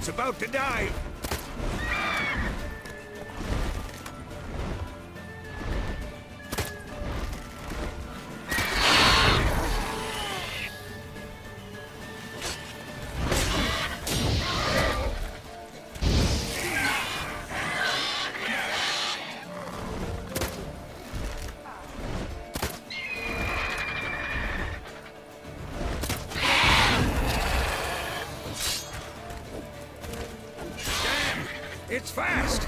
It's about to dive. It's fast!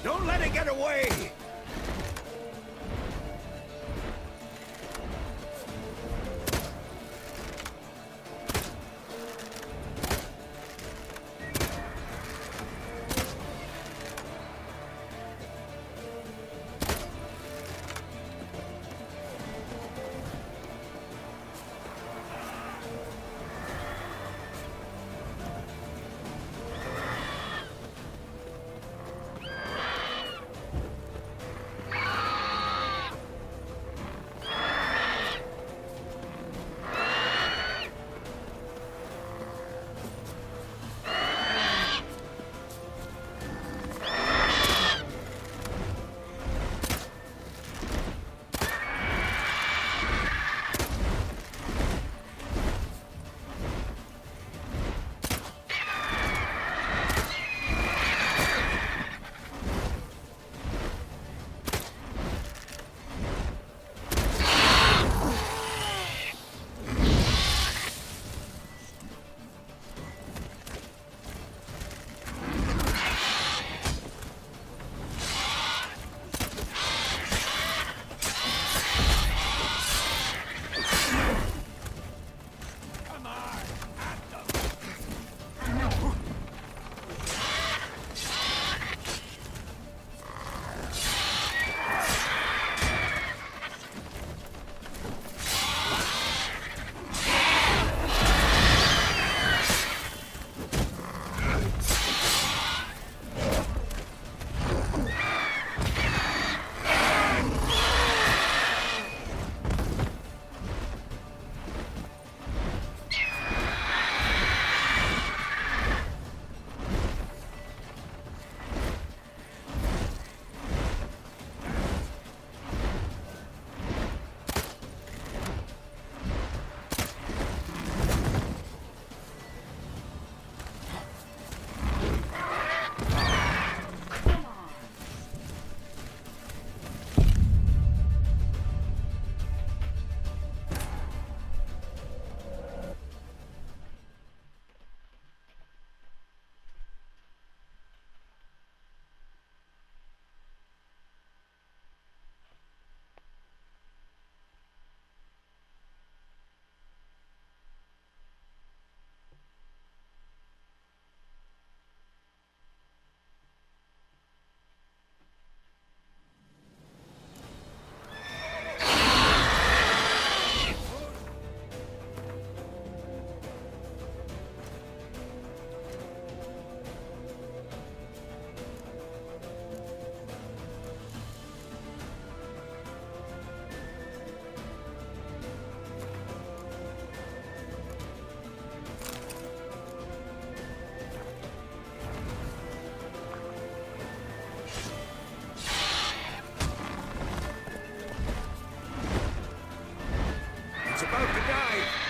Don't let it get away! About to die.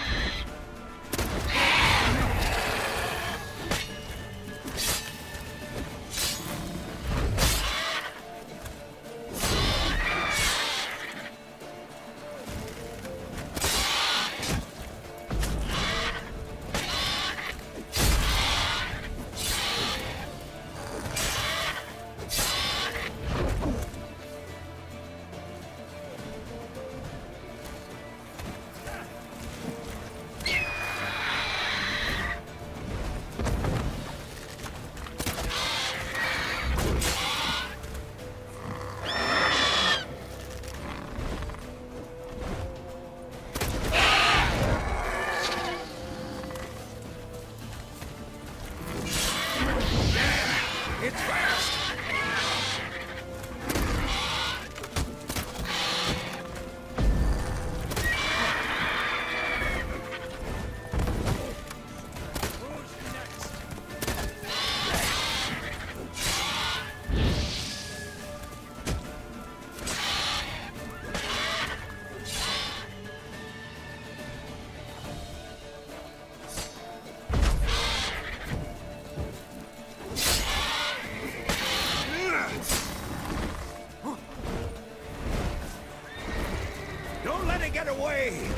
Don't let it get away!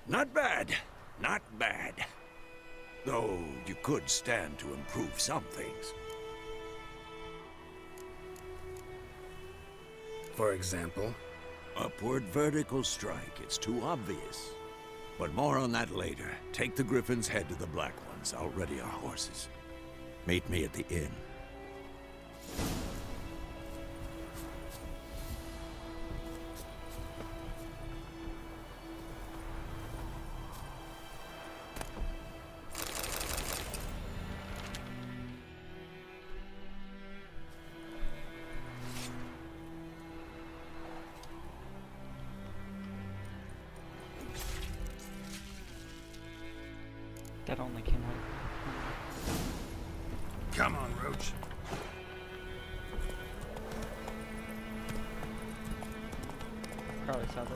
Not bad. Not bad. Though you could stand to improve some things. For example? Upward vertical strike. It's too obvious. But more on that later. Take the Griffin's head to the Black Ones. I'll ready our horses. Meet me at the inn. That only came out. Come on, Roach. Probably saw this.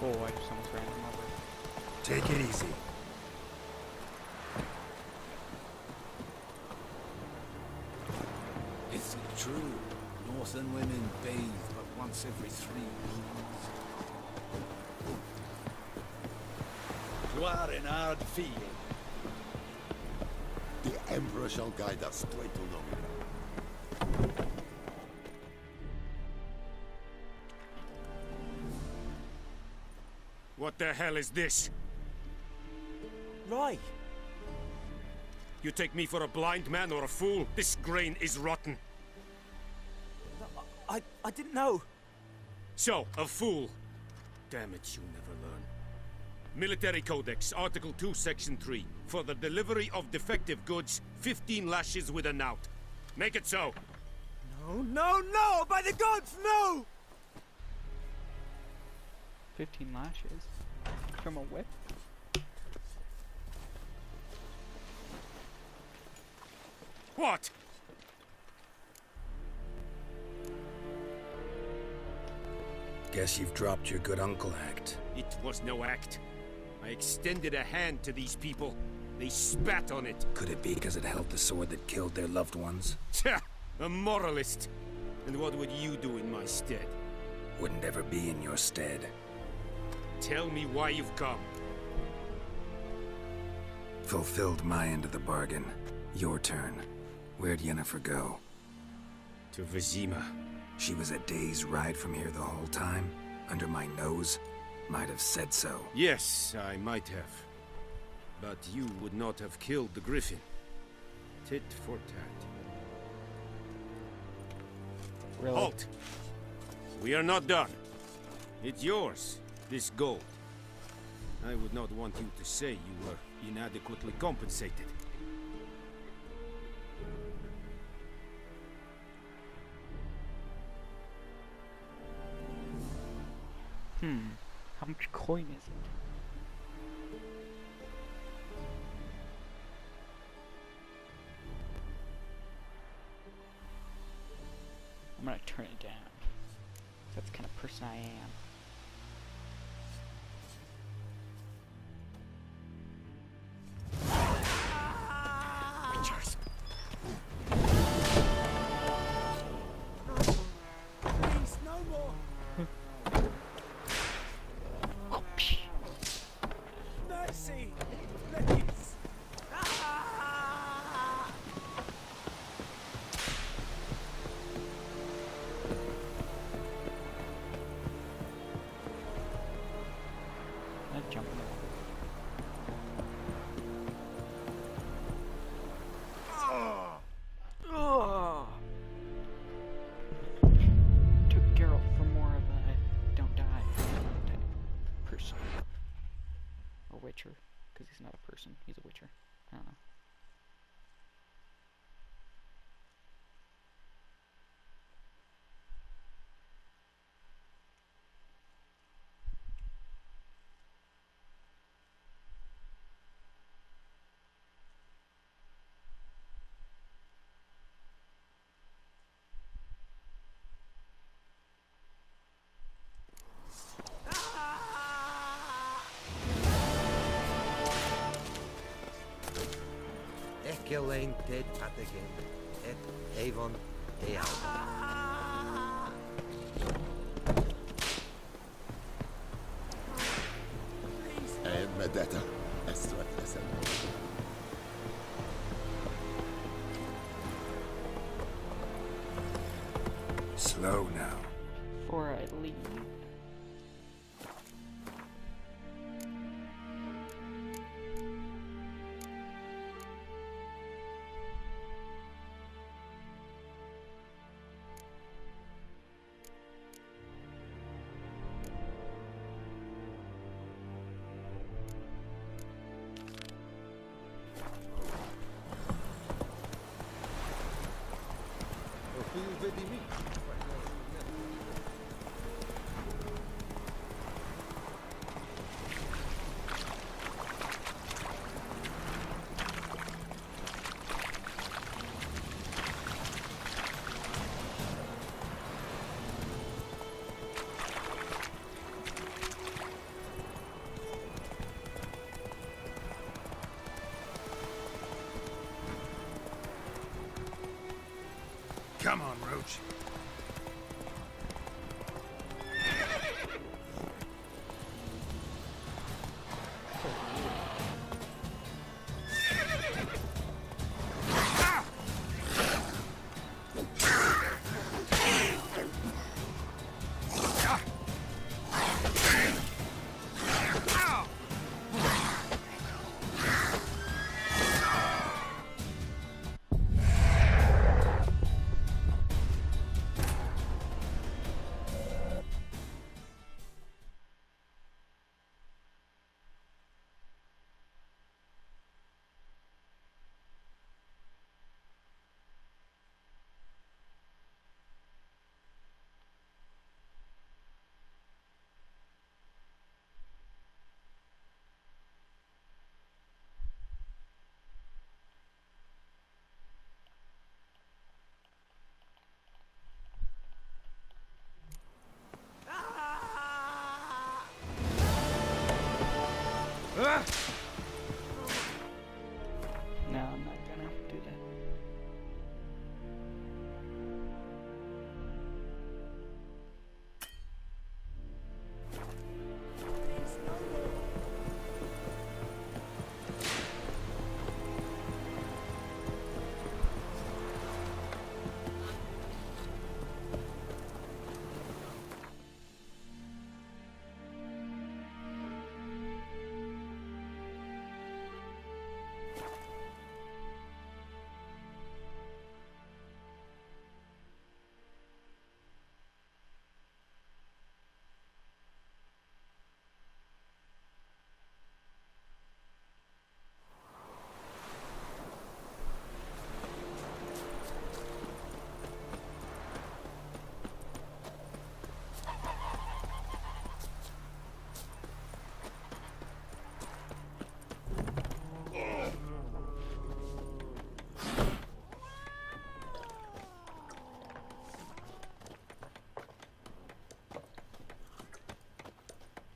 Oh, I just almost ran him over. Take it easy. Is it true? Northern women bathe but once every 3 moons. You are in hard field. The Emperor shall guide us straight to Nomi. What the hell is this? Right. You take me for a blind man or a fool? This grain is rotten. I didn't know. So, a fool. Damn it, you never learn. Military Codex, Article 2, Section 3. For the delivery of defective goods, 15 lashes with a knout. Make it so. No, by the gods, no! 15 lashes from a whip. What? Guess you've dropped your good uncle act. It was no act. I extended a hand to these people. They spat on it. Could it be because it held the sword that killed their loved ones? Tja, a moralist. And what would you do in my stead? Wouldn't ever be in your stead. Tell me why you've come. Fulfilled my end of the bargain. Your turn. Where'd Yennefer go? To Vizima. She was a day's ride from here the whole time? Under my nose? Might have said so. Yes, I might have. But you would not have killed the griffin. Tit for tat. Really? Halt! We are not done. It's yours, this gold. I would not want you to say you were inadequately compensated. How much coin is it? I'm gonna turn it down. That's the kind of person I am. Witchers! Please, no more! Oh, psh. Mercy! Please! Ah! I'd jump in the water. Took Geralt for more of a don't die type person. Or witcher, because he's not a person, he's a witcher. I don't know. Elaine dead at the game. Avon, Medetta. Slow now. Before I leave. Come on, Roach.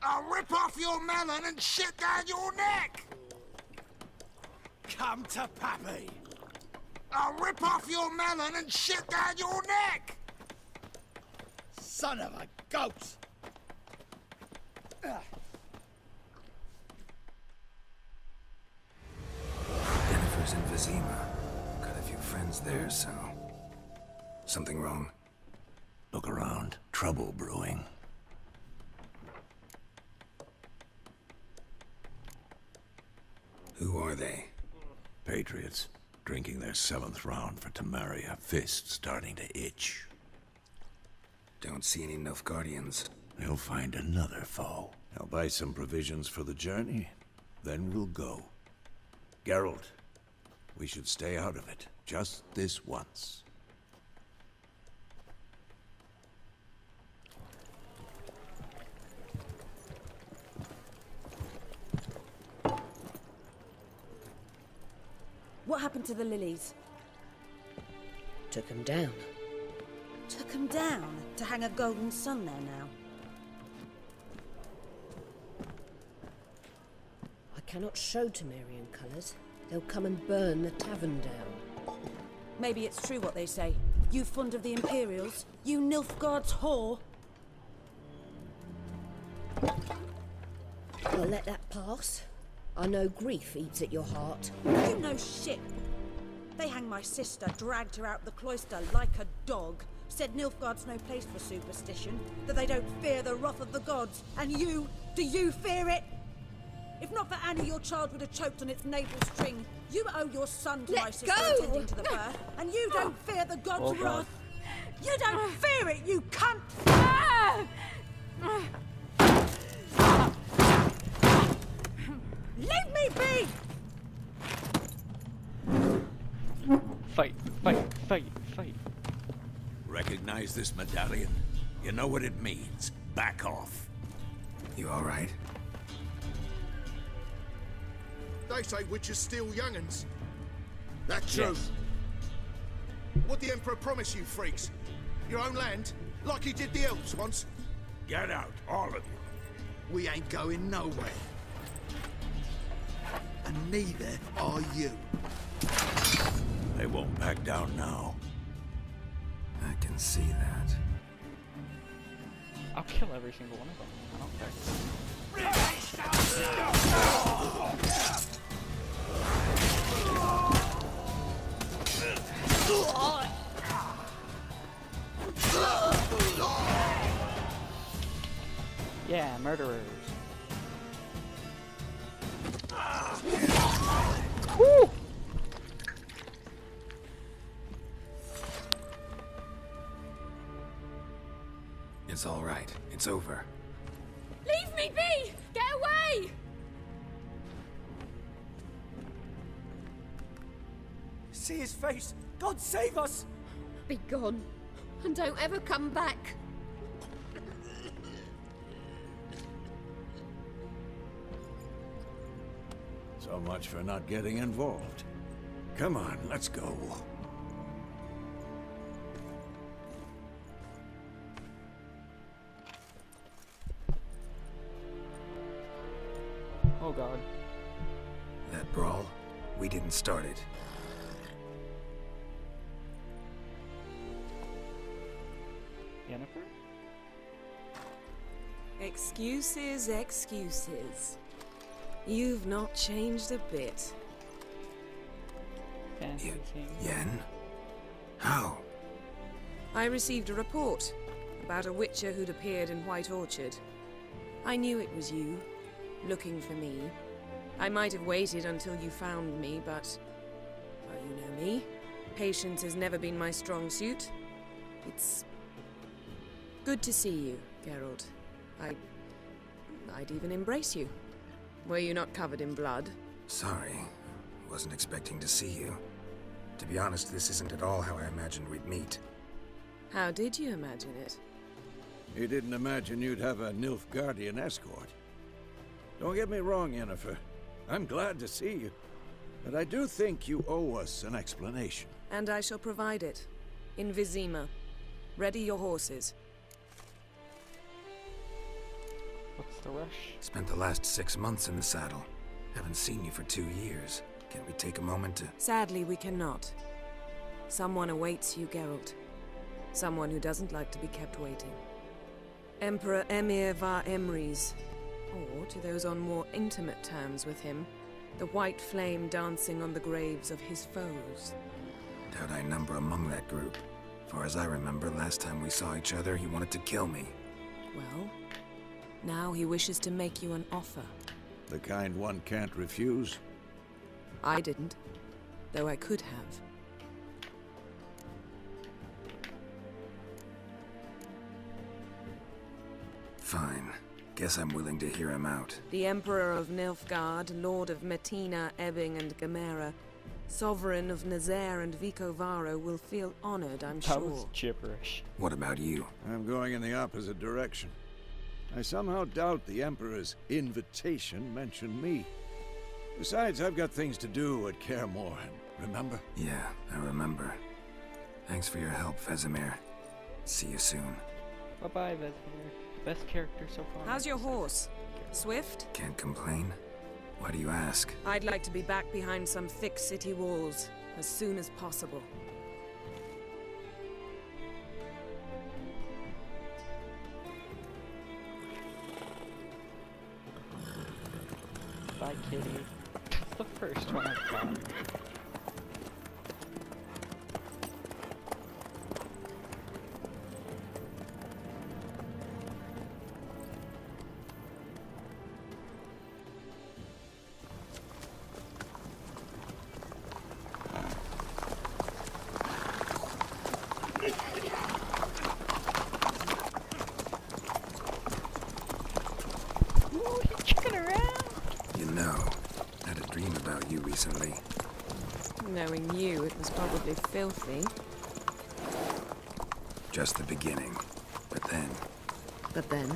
I'll rip off your melon and shit down your neck! Come to Pappy! I'll rip off your melon and shit down your neck! Son of a goat! Jennifer's in Vizima. Got a few friends there, so... Something wrong? Look around. Trouble brewing. Who are they? Patriots. Drinking their 7th round for Tamaria. Fist starting to itch. Don't see any Nilfgaardians. They'll find another foe. I'll buy some provisions for the journey. Then we'll go. Geralt, we should stay out of it. Just this once. What happened to the lilies? Took him down. Took them down to hang a golden sun there now. I cannot show Temerian colours. They'll come and burn the tavern down. Maybe it's true what they say. You fond of the Imperials? You Nilfgaard's whore? I'll let that pass. I know grief eats at your heart. You know shit. They hanged my sister, dragged her out the cloister like a dog. Said Nilfgaard's no place for superstition, that they don't fear the wrath of the gods. And you, do you fear it? If not for Annie, your child would have choked on its navel string. You owe your son to my sister attending to the birth, and you don't fear the gods' wrath. You don't fear it, you cunt! Leave me be! Fight, fight, fight, fight. Recognize this medallion? You know what it means. Back off. You alright? They say witches steal young'uns. That's true. Yes. What the Emperor promise you, freaks? Your own land? Like he did the elves once? Get out, all of you. We ain't going nowhere. And neither are you. They won't back down now. I can see that. I'll kill every single one of them. I don't care. Yeah, murderers. Woo! It's alright. It's over. Leave me be! Get away! See his face! God save us! Be gone, and don't ever come back. So much for not getting involved. Come on, let's go. Oh god. That brawl, we didn't start it. Jennifer? Excuses, excuses. You've not changed a bit. Fancy seeing. Yen? How? I received a report about a witcher who'd appeared in White Orchard. I knew it was you, looking for me. I might have waited until you found me, but... well, you know me. Patience has never been my strong suit. It's... good to see you, Geralt. I'd even embrace you. Were you not covered in blood? Sorry. Wasn't expecting to see you. To be honest, this isn't at all how I imagined we'd meet. How did you imagine it? You didn't imagine you'd have a Nilfgaardian escort. Don't get me wrong, Yennefer. I'm glad to see you. But I do think you owe us an explanation. And I shall provide it. In Vizima. Ready your horses. What's the rush? Spent the last 6 months in the saddle. Haven't seen you for 2 years. Can't we take a moment to... Sadly, we cannot. Someone awaits you, Geralt. Someone who doesn't like to be kept waiting. Emperor Emir var Emrys. Or, to those on more intimate terms with him, the white flame dancing on the graves of his foes. Doubt I number among that group. Far as I remember, last time we saw each other, he wanted to kill me. Well, now he wishes to make you an offer. The kind one can't refuse? I didn't, though I could have. Fine. Guess I'm willing to hear him out. The Emperor of Nilfgaard, Lord of Metina, Ebbing and Gamera, Sovereign of Nazaire and Vicovaro will feel honored, I'm sure. That was gibberish. What about you? I'm going in the opposite direction. I somehow doubt the Emperor's invitation mentioned me. Besides, I've got things to do at Kaer Morhen, remember? Yeah, I remember. Thanks for your help, Vesemir. See you soon. Bye-bye, Vesemir. Best character so far. How's your horse? Swift? Can't complain. Why do you ask? I'd like to be back behind some thick city walls as soon as possible. Bye, kitty. That's the first one I found. Recently. Knowing you, it was probably filthy. Just the beginning. But then... But then...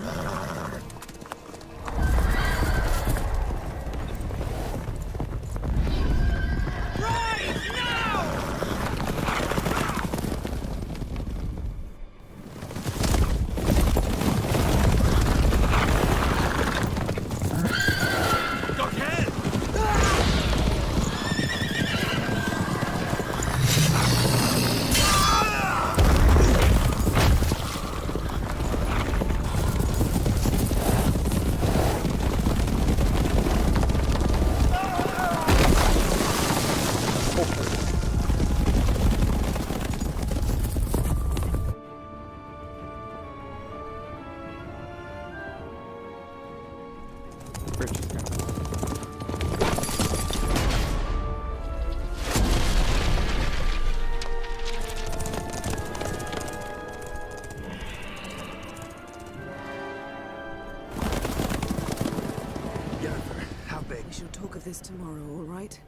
This tomorrow, all right?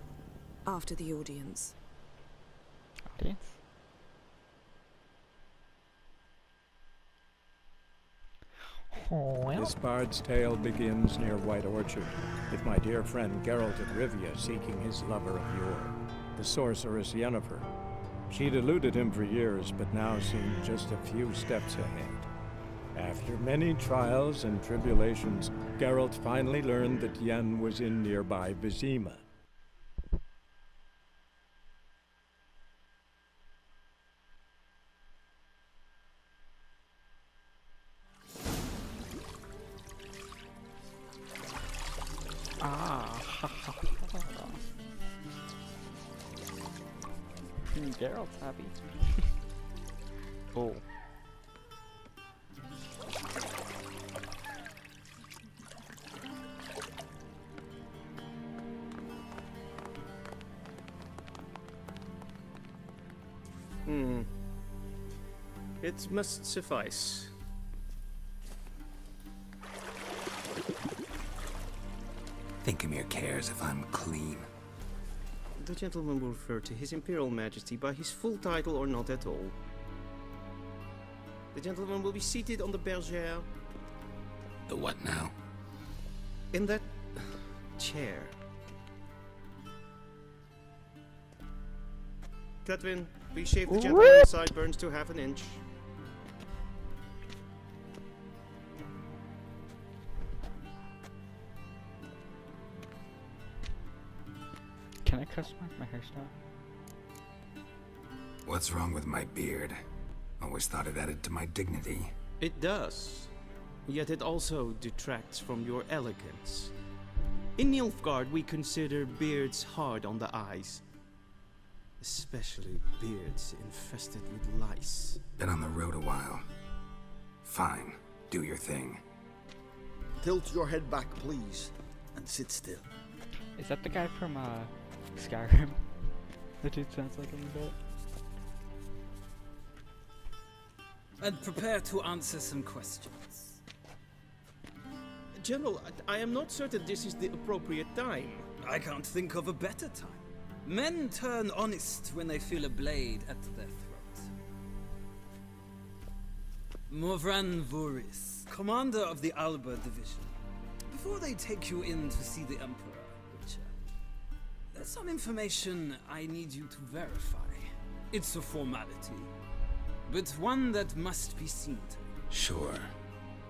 After the audience. Audience? Well. This bard's tale begins near White Orchard, with my dear friend Geralt of Rivia seeking his lover of yore, the sorceress Yennefer. She'd eluded him for years, but now seemed just a few steps ahead. After many trials and tribulations, Geralt finally learned that Yen was in nearby Vizima. Geralt's happy. Oh. It must suffice. Thinkemere cares if I'm clean. The gentleman will refer to His Imperial Majesty by his full title or not at all. The gentleman will be seated on the bergère. The what now? In that chair. Cledwyn, please shave the gentleman's sideburns to half an inch. customize my hairstyle? What's wrong with my beard? Always thought it added to my dignity. It does. Yet it also detracts from your elegance. In Nilfgaard, we consider beards hard on the eyes. Especially beards infested with lice. Been on the road a while. Fine, do your thing. Tilt your head back, please, and sit still. Is that the guy from Skyrim? That dude sounds like him a bit. And prepare to answer some questions. General, I am not certain this is the appropriate time. I can't think of a better time. Men turn honest when they feel a blade at their throat. Morvran Voris, commander of the Alba Division. Before they take you in to see the Emperor, Witcher, there's some information I need you to verify. It's a formality, but one that must be seen to. Sure.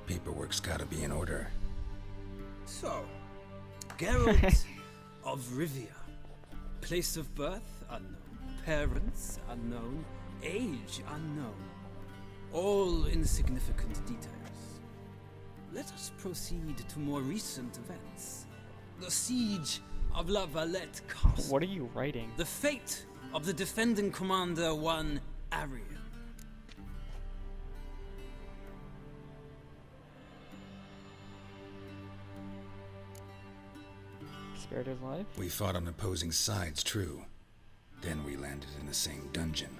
Paperwork's gotta be in order. So, Geralt of Rivia. Place of birth unknown. Parents unknown. Age unknown. All insignificant details. Let us proceed to more recent events. The siege of La Valette Castle. What are you writing? The fate of the defending commander, one Arian. Spared his life? We fought on opposing sides, true. Then we landed in the same dungeon.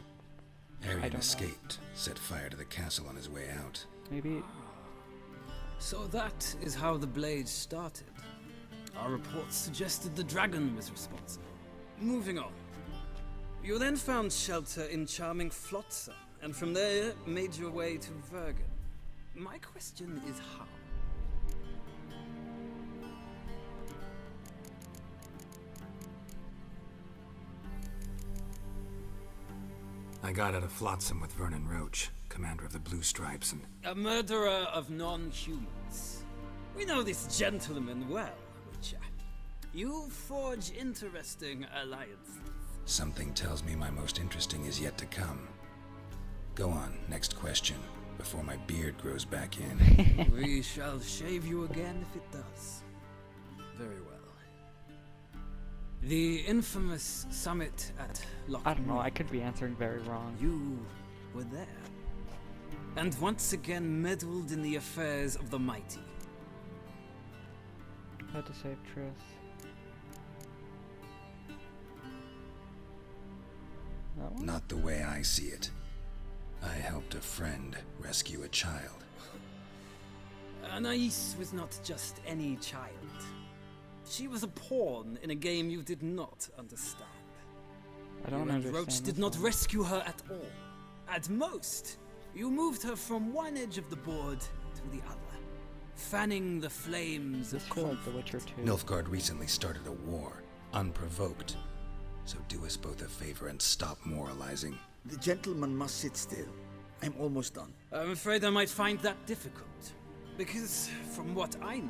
Arian escaped, set fire to the castle on his way out. Maybe. So that is how the blade started. Our reports suggested the dragon was responsible. Moving on. You then found shelter in charming Flotsam, and from there made your way to Vergen. My question is how? I got out of Flotsam with Vernon Roach, commander of the Blue Stripes, and... A murderer of non-humans. We know this gentleman well, Witcher. You forge interesting alliances. Something tells me my most interesting is yet to come. Go on, next question, before my beard grows back in. We shall shave you again if it does. Very well. The infamous summit at Loch I don't know, I could be answering very wrong. You were there. And once again meddled in the affairs of the mighty. Had to save Triss. That one? Not the way I see it. I helped a friend rescue a child. Anais was not just any child. She was a pawn in a game you did not understand. I don't understand. understand. Roach did not rescue her at all. At most, you moved her from one edge of the board to the other, fanning the flames of like The Witcher 2. Nilfgaard recently started a war, unprovoked. So do us both a favor and stop moralizing. The gentleman must sit still. I'm almost done. I'm afraid I might find that difficult. Because, from what I know,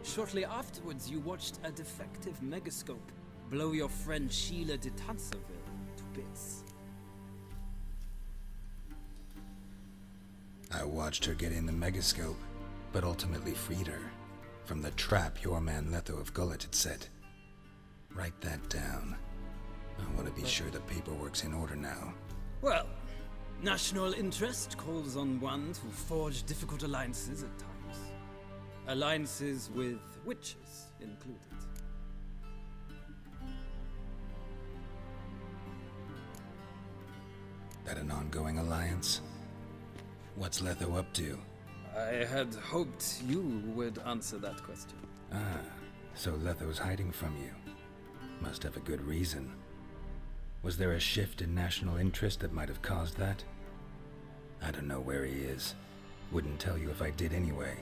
shortly afterwards you watched a defective megascope blow your friend Sheila de Tanserville to bits. I watched her get in the megascope, but ultimately freed her from the trap your man Letho of Gullet had set. Write that down. I want to be sure the paperwork's in order now. Well, national interest calls on one to forge difficult alliances at times. Alliances with witches included. That an ongoing alliance? What's Letho up to? I had hoped you would answer that question. Ah, so Letho's hiding from you. Must have a good reason. Was there a shift in national interest that might have caused that? I don't know where he is. Wouldn't tell you if I did anyway.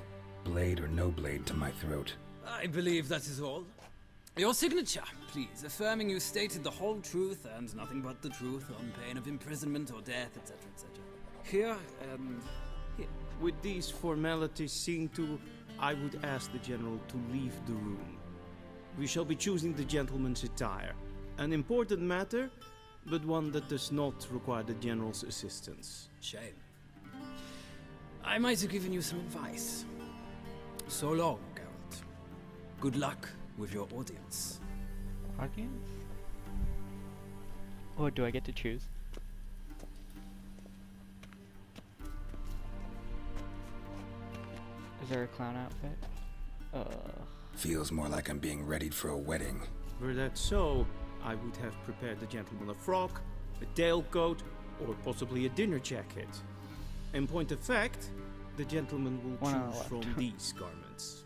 Blade or no blade to my throat. I believe that is all. Your signature, please, affirming you stated the whole truth and nothing but the truth on pain of imprisonment or death, etc., etc. Here and here. With these formalities seen to, I would ask the General to leave the room. We shall be choosing the gentleman's attire. An important matter, but one that does not require the General's assistance. Shame. I might have given you some advice. So long, Geralt. Good luck with your audience. Audience? Or do I get to choose? Is there a clown outfit? Feels more like I'm being readied for a wedding. Were that so, I would have prepared the gentleman a frock, a tailcoat, or possibly a dinner jacket. In point of fact, the gentleman will choose from these garments.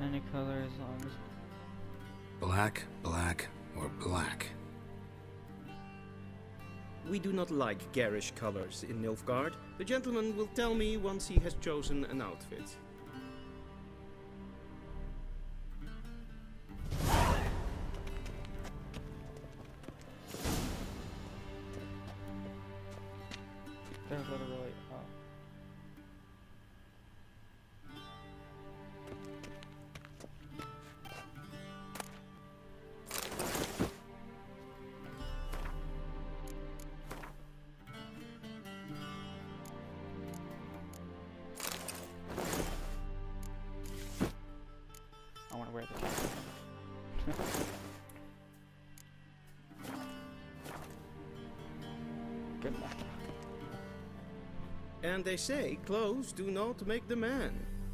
Any color as long as... Black, black, or black. We do not like garish colors in Nilfgaard. The gentleman will tell me once he has chosen an outfit. They're literally... I want to wear the cap. Good luck. And they say clothes do not make the man.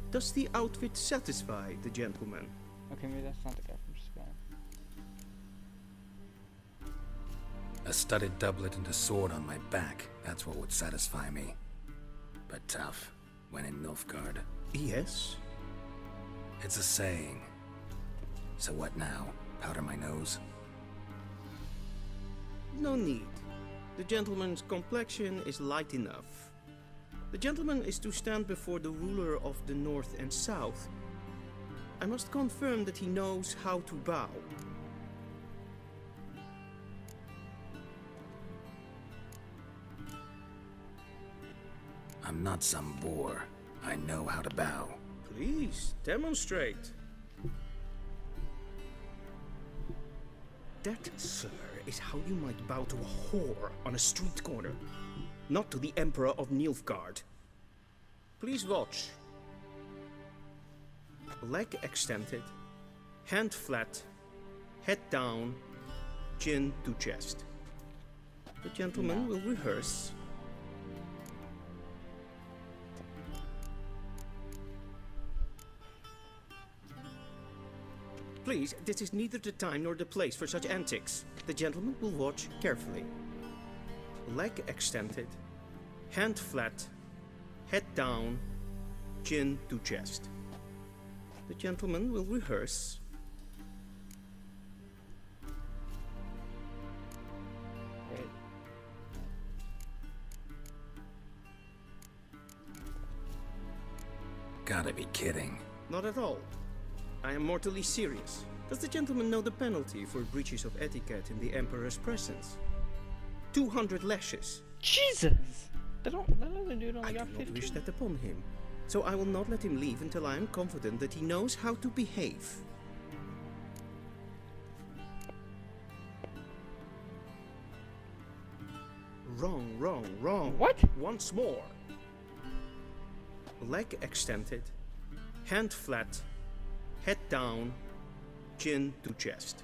Does the outfit satisfy the gentleman? Okay, maybe that's not the guy from Sky. A studded doublet and a sword on my back. That's what would satisfy me. But tough, when in Nilfgaard. Yes? It's a saying. So what now? Powder my nose? No need. The gentleman's complexion is light enough. The gentleman is to stand before the ruler of the North and South. I must confirm that he knows how to bow. I'm not some boor. I know how to bow. Please, demonstrate. That, sir, is how you might bow to a whore on a street corner, not to the Emperor of Nilfgaard. Please watch. Leg extended, hand flat, head down, chin to chest. The gentleman will rehearse. Please, this is neither the time nor the place for such antics. The gentleman will watch carefully. Leg extended, hand flat, head down, chin to chest. The gentleman will rehearse. Wait. Gotta be kidding. Not at all. I am mortally serious. Does the gentleman know the penalty for breaches of etiquette in the Emperor's presence? 200 lashes. Jesus! That other dude only I got do 50. not wish that upon him. So I will not let him leave until I am confident that he knows how to behave. Wrong, wrong, wrong. What? Once more. Leg extended, hand flat, head down, chin to chest.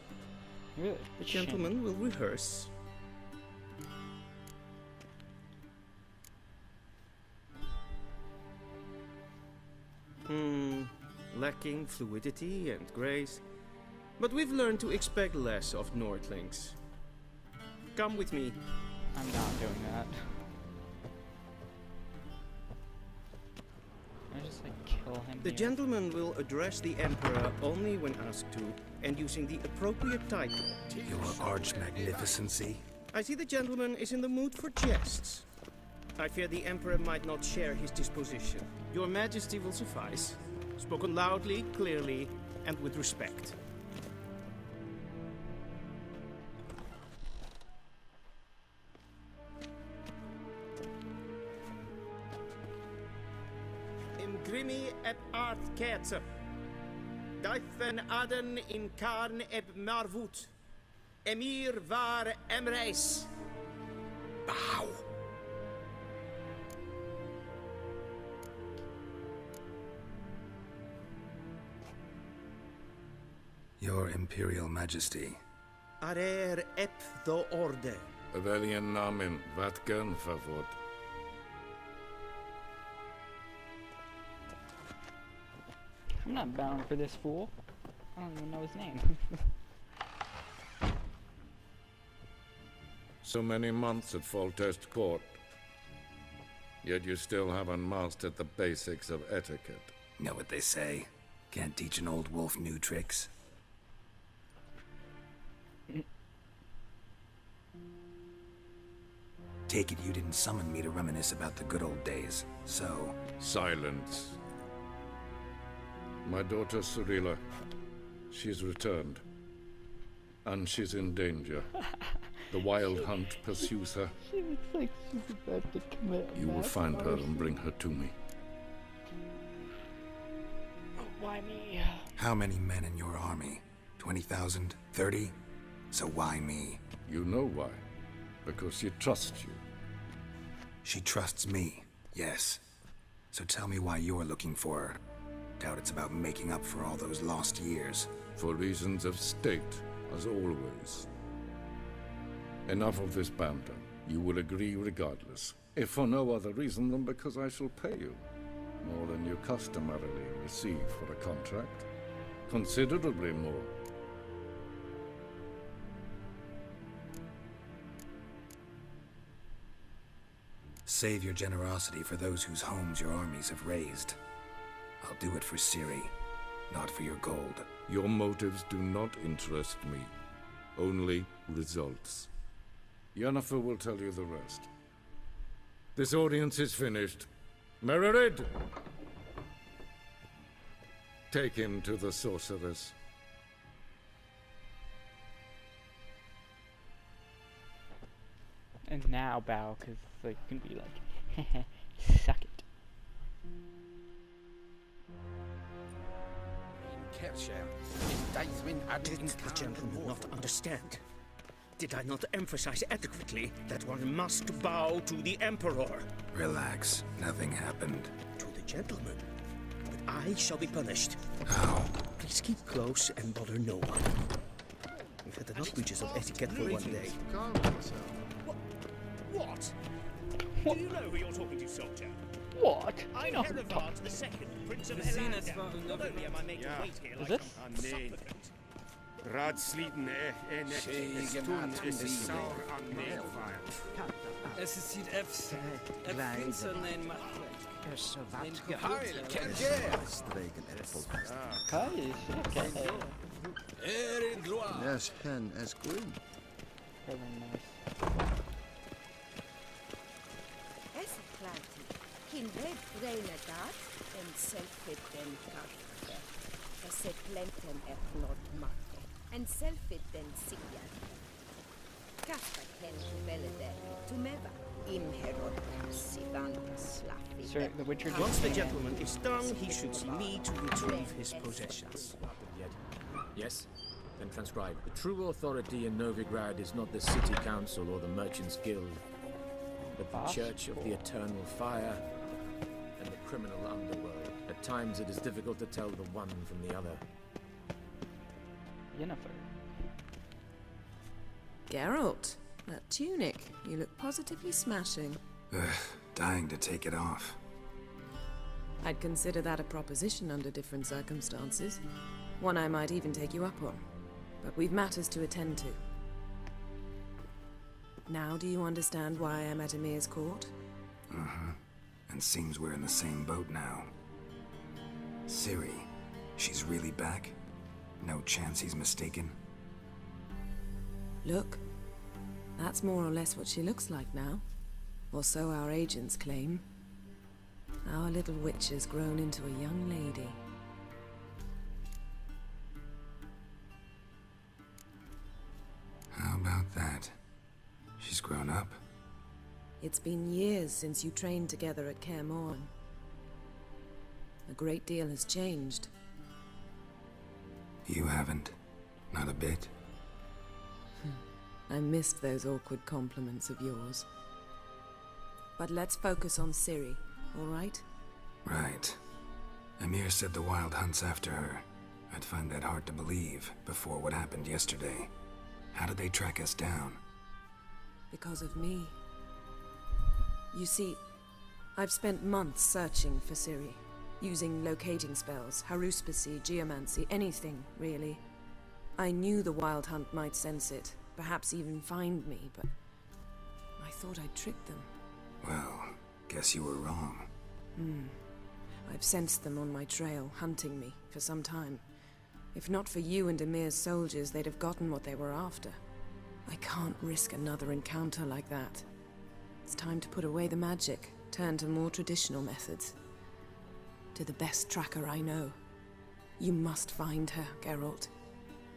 Really? The gentleman will rehearse. Lacking fluidity and grace. But we've learned to expect less of Nordlings. Come with me. I'm not doing that. I just like kill him. The here. gentleman will address the Emperor only when asked to, and using the appropriate title. Your arch magnificency. I see the gentleman is in the mood for jests. I fear the Emperor might not share his disposition. Your Majesty will suffice. Spoken loudly, clearly, and with respect. Imgrimi et art ketzer. Daifen Aden in Karn eb Marvut. Emir var Emreis. Bow. Your Imperial Majesty. Arer ep the orde. Weljen namen, wat kan favor? I'm not bowing for this fool. I don't even know his name. So many months at Foltest Court. Yet you still haven't mastered the basics of etiquette. Know what they say? Can't teach an old wolf new tricks. Take it you didn't summon me to reminisce about the good old days, so... Silence. My daughter Cyrilla, she's returned. And she's in danger. The wild hunt pursues her. She looks like she's about to commit. You will find her and bring her to me. Why me? How many men in your army? 20,000? 30? So why me? You know why. Because she trusts you. She trusts me, yes. So tell me why you're looking for her. Doubt it's about making up for all those lost years. For reasons of state, as always. Enough of this banter. You will agree regardless. If for no other reason than because I shall pay you. More than you customarily receive for a contract. Considerably more. Save your generosity for those whose homes your armies have razed. I'll do it for Ciri, not for your gold. Your motives do not interest me. Only results. Yennefer will tell you the rest. This audience is finished. Mererid! Take him to the sorceress. And now bow, because it's like gonna be like, suck it. Did the gentleman not understand? Did I not emphasize adequately that one must bow to the Emperor? Relax, nothing happened. To the gentleman. But I shall be punished. How? Please keep close and bother no one. We've had enough breaches of etiquette for one day. What? Do you know who you're talking to, soldier? What? I'm Herivard the Second, Prince of Elandel. Not only am I made to wait here like a supplicant. Raadsliden Estun is sour on nailfire. Es ist ziet F's. Finster nein macht. Så vart Heil, Stregen in gloire. Yes, hen as queen. Very nice. Es planti. Kin red brainer dat en selfit den kaffe. Es se planten not makke. En selfit den sigja. Kaffe ken velede. Tumeva. Sir, the Witcher. Once the gentleman is done, he should see me to retrieve his possessions. Yes? Then transcribe. The true authority in Novigrad is not the city council or the merchants' guild, but the Church of the Eternal Fire and the criminal underworld. At times it is difficult to tell the one from the other. Yennefer. Geralt, that tunic. You look positively smashing. Ugh, dying to take it off. I'd consider that a proposition under different circumstances. One I might even take you up on. But we've matters to attend to. Now do you understand why I'm at Emir's court? Uh-huh. And seems we're in the same boat now. Ciri, she's really back? No chance he's mistaken? Look. That's more or less what she looks like now. Or so our agents claim. Our little witch has grown into a young lady. How about that? She's grown up? It's been years since you trained together at Kaer Morhen. A great deal has changed. You haven't? Not a bit? I missed those awkward compliments of yours. But let's focus on Ciri, all right? Right. Amir said the Wild Hunt's after her. I'd find that hard to believe before what happened yesterday. How did they track us down? Because of me. You see, I've spent months searching for Ciri, using locating spells, haruspicy, geomancy, anything, really. I knew the Wild Hunt might sense it, perhaps even find me, but I thought I'd tricked them. Well, guess you were wrong. I've sensed them on my trail, hunting me, for some time. If not for you and Amir's soldiers, they'd have gotten what they were after. I can't risk another encounter like that. It's time to put away the magic, turn to more traditional methods. To the best tracker I know. You must find her, Geralt.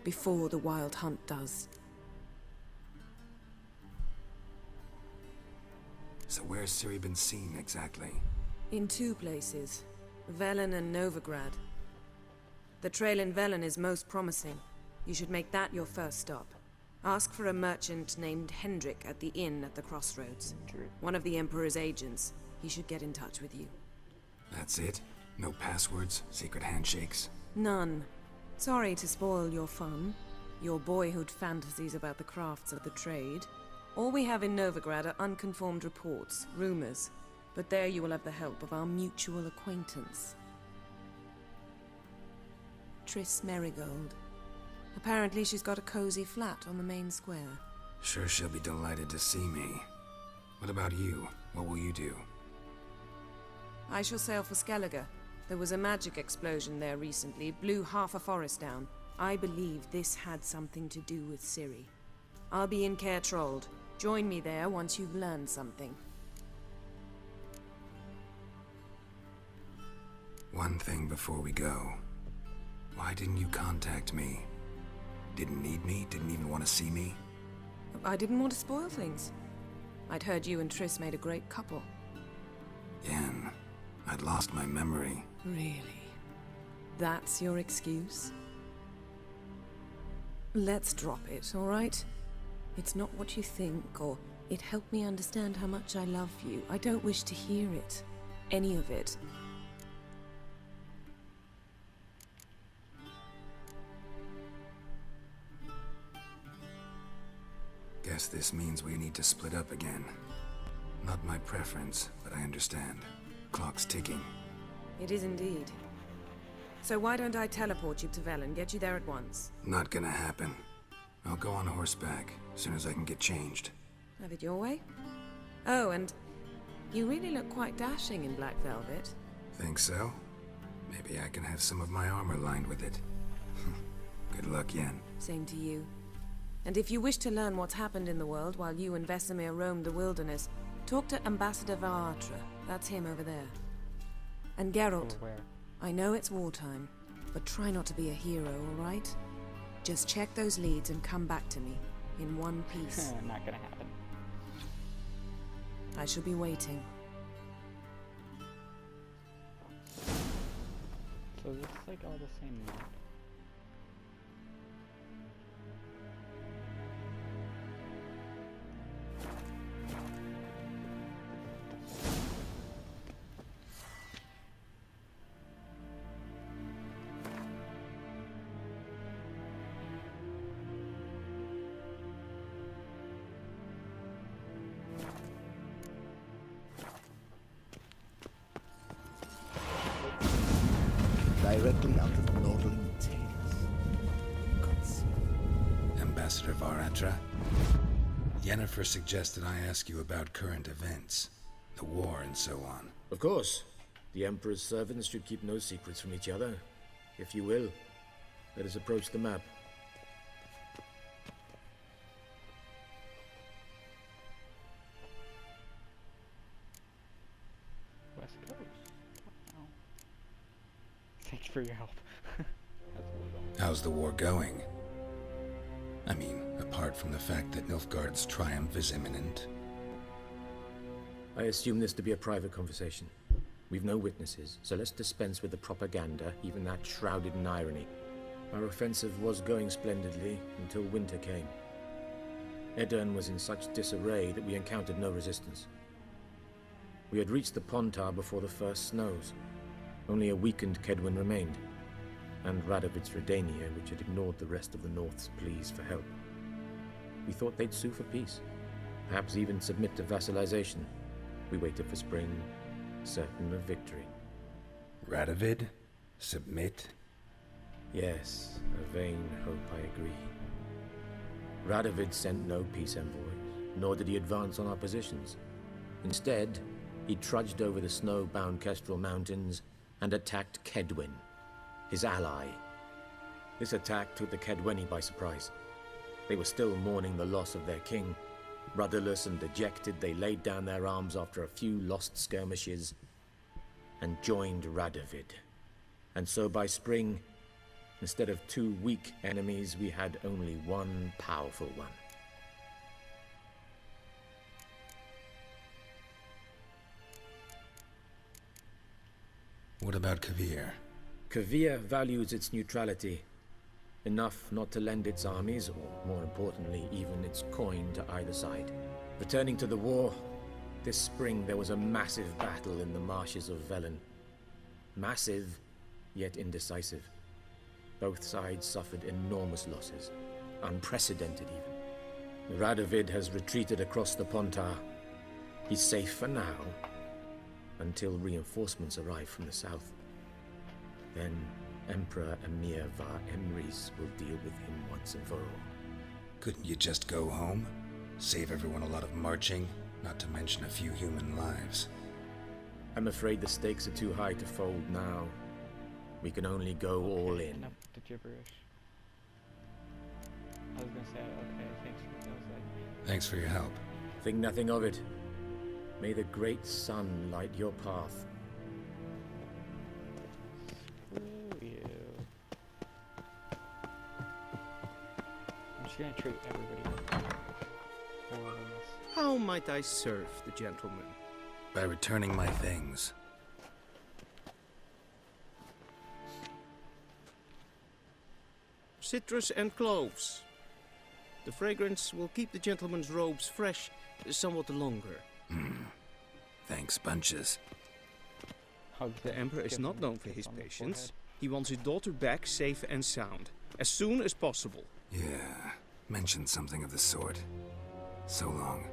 Before the Wild Hunt does. So where's Ciri been seen, exactly? In 2 places. Velen and Novigrad. The trail in Velen is most promising. You should make that your first stop. Ask for a merchant named Hendrik at the inn at the crossroads. One of the Emperor's agents. He should get in touch with you. That's it? No passwords? Secret handshakes? None. Sorry to spoil your fun. Your boyhood fantasies about the crafts of the trade. All we have in Novigrad are unconfirmed reports, rumors. But there you will have the help of our mutual acquaintance. Triss Merigold. Apparently she's got a cozy flat on the main square. Sure she'll be delighted to see me. What about you? What will you do? I shall sail for Skellige. There was a magic explosion there recently, blew half a forest down. I believe this had something to do with Ciri. I'll be in Caer Trold. Join me there once you've learned something. One thing before we go. Why didn't you contact me? Didn't need me? Didn't even want to see me? I didn't want to spoil things. I'd heard you and Triss made a great couple. Yen, I'd lost my memory. Really? That's your excuse? Let's drop it, all right? It's not what you think, or it helped me understand how much I love you. I don't wish to hear it. Any of it. Guess this means we need to split up again. Not my preference, but I understand. Clock's ticking. It is indeed. So why don't I teleport you to Velen, get you there at once? Not gonna happen. I'll go on horseback, as soon as I can get changed. Have it your way? Oh, and you really look quite dashing in black velvet. Think so? Maybe I can have some of my armor lined with it. Good luck, Yen. Same to you. And if you wish to learn what's happened in the world while you and Vesemir roamed the wilderness, talk to Ambassador Varatra. That's him over there. And Geralt, I know it's wartime, but try not to be a hero, all right? Just check those leads and come back to me, in one piece. Not gonna happen. I shall be waiting. So is this like all the same map? Directly out of the Northern Tales. Ambassador Varatra? Yennefer suggested I ask you about current events, the war and so on. Of course. The Emperor's servants should keep no secrets from each other. If you will, let us approach the map. West Coast. Wow. Thanks for your help. How's the war going? I mean, apart from the fact that Nilfgaard's triumph is imminent. I assume this to be a private conversation. We've no witnesses, so let's dispense with the propaganda, even that shrouded in irony. Our offensive was going splendidly until winter came. Edirne was in such disarray that we encountered no resistance. We had reached the Pontar before the first snows. Only a weakened Kedwin remained, and Radovid's Redania, which had ignored the rest of the North's pleas for help. We thought they'd sue for peace, perhaps even submit to vassalization. We waited for spring, certain of victory. Radovid? Submit? Yes, a vain hope, I agree. Radovid sent no peace envoys, nor did he advance on our positions. Instead, he trudged over the snow-bound Kestrel Mountains and attacked Kedwin, his ally. This attack took the Kedweni by surprise. They were still mourning the loss of their king. Rudderless and dejected, they laid down their arms after a few lost skirmishes and joined Radovid. And so by spring, instead of 2 weak enemies, we had only one powerful one. What about Kavir? Kavir values its neutrality, enough not to lend its armies, or more importantly, even its coin to either side. Returning to the war, this spring there was a massive battle in the marshes of Velen. Massive, yet indecisive. Both sides suffered enormous losses, unprecedented even. Radovid has retreated across the Pontar. He's safe for now, until reinforcements arrive from the south. Then Emperor Emir var Emrys will deal with him once and for all. Couldn't you just go home? Save everyone a lot of marching, not to mention a few human lives. I'm afraid the stakes are too high to fold now. We can only go all in. Enough with the gibberish. I was gonna say, okay, thanks for that. I was like, thanks for your help. Think nothing of it. May the great sun light your path. screw you. I'm just gonna treat everybody with horribleness. How might I serve the gentleman? By returning my things. Citrus and cloves. The fragrance will keep the gentleman's robes fresh somewhat longer. Thanks, bunches. The Emperor is not known for his patience. He wants his daughter back safe and sound, as soon as possible. Yeah, mentioned something of the sort. So long.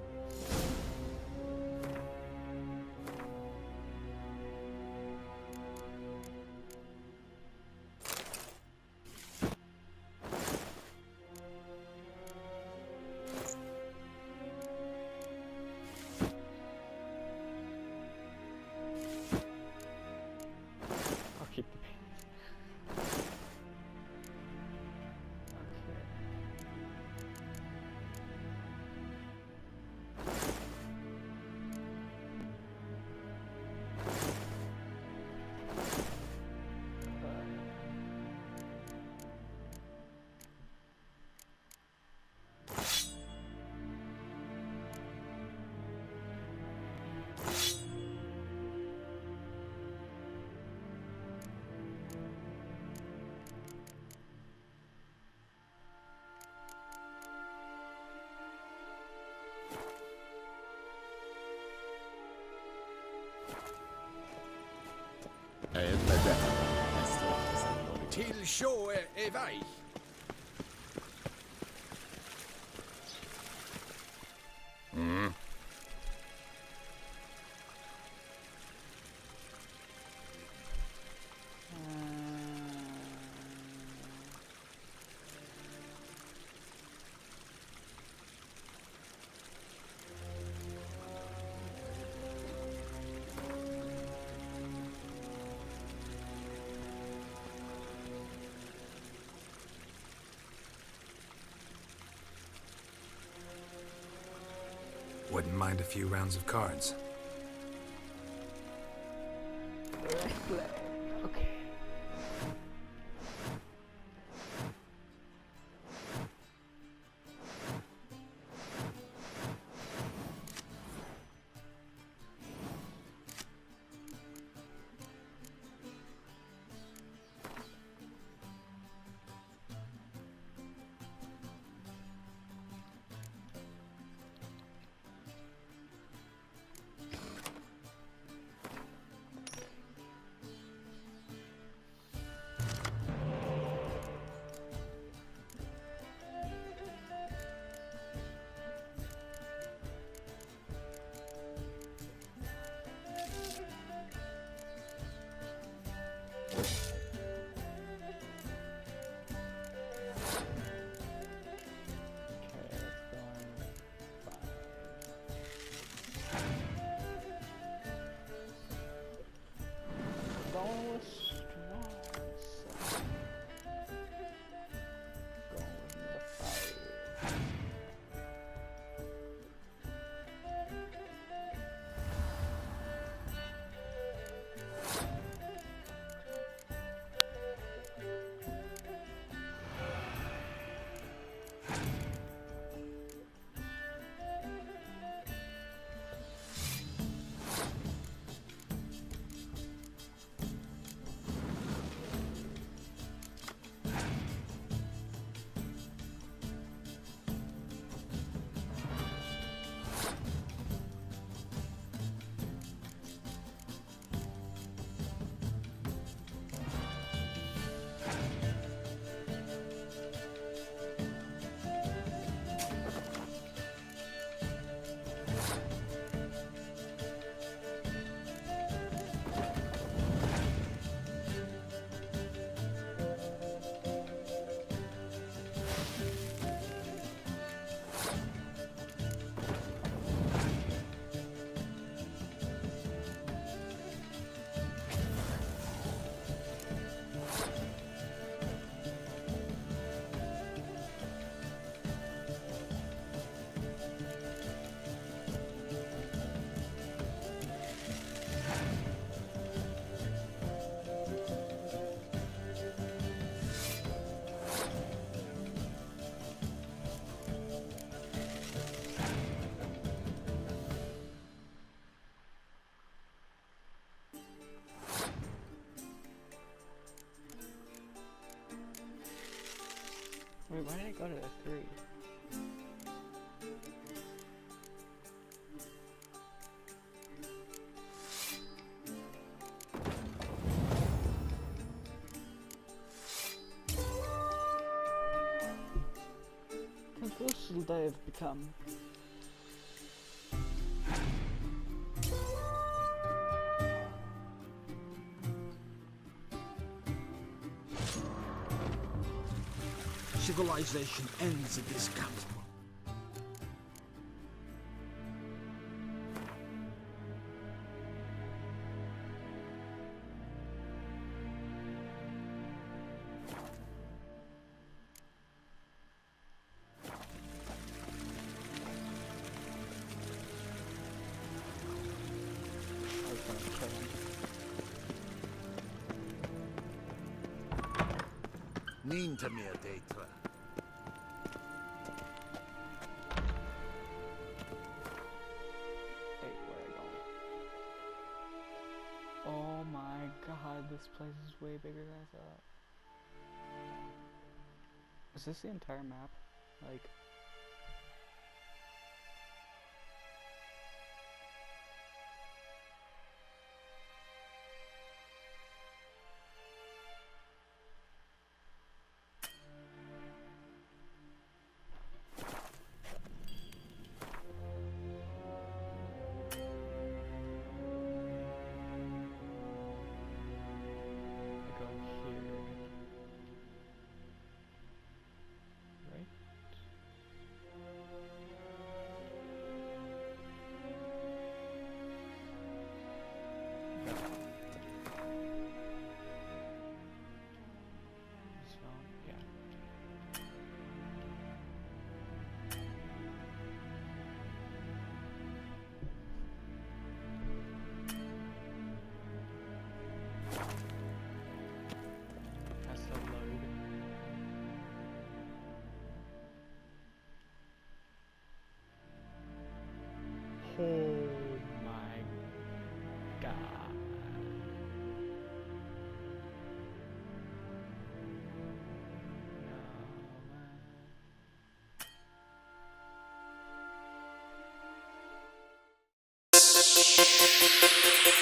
I'll keep the paintings. Till sjå är väg. Wouldn't mind a few rounds of cards. Okay. got it at 3. What shall they have become? Civilization ends at this capital. Niente mehr d'être. Oh my god, this place is way bigger than I thought. Is this the entire map? Like... Oh my god. No, man.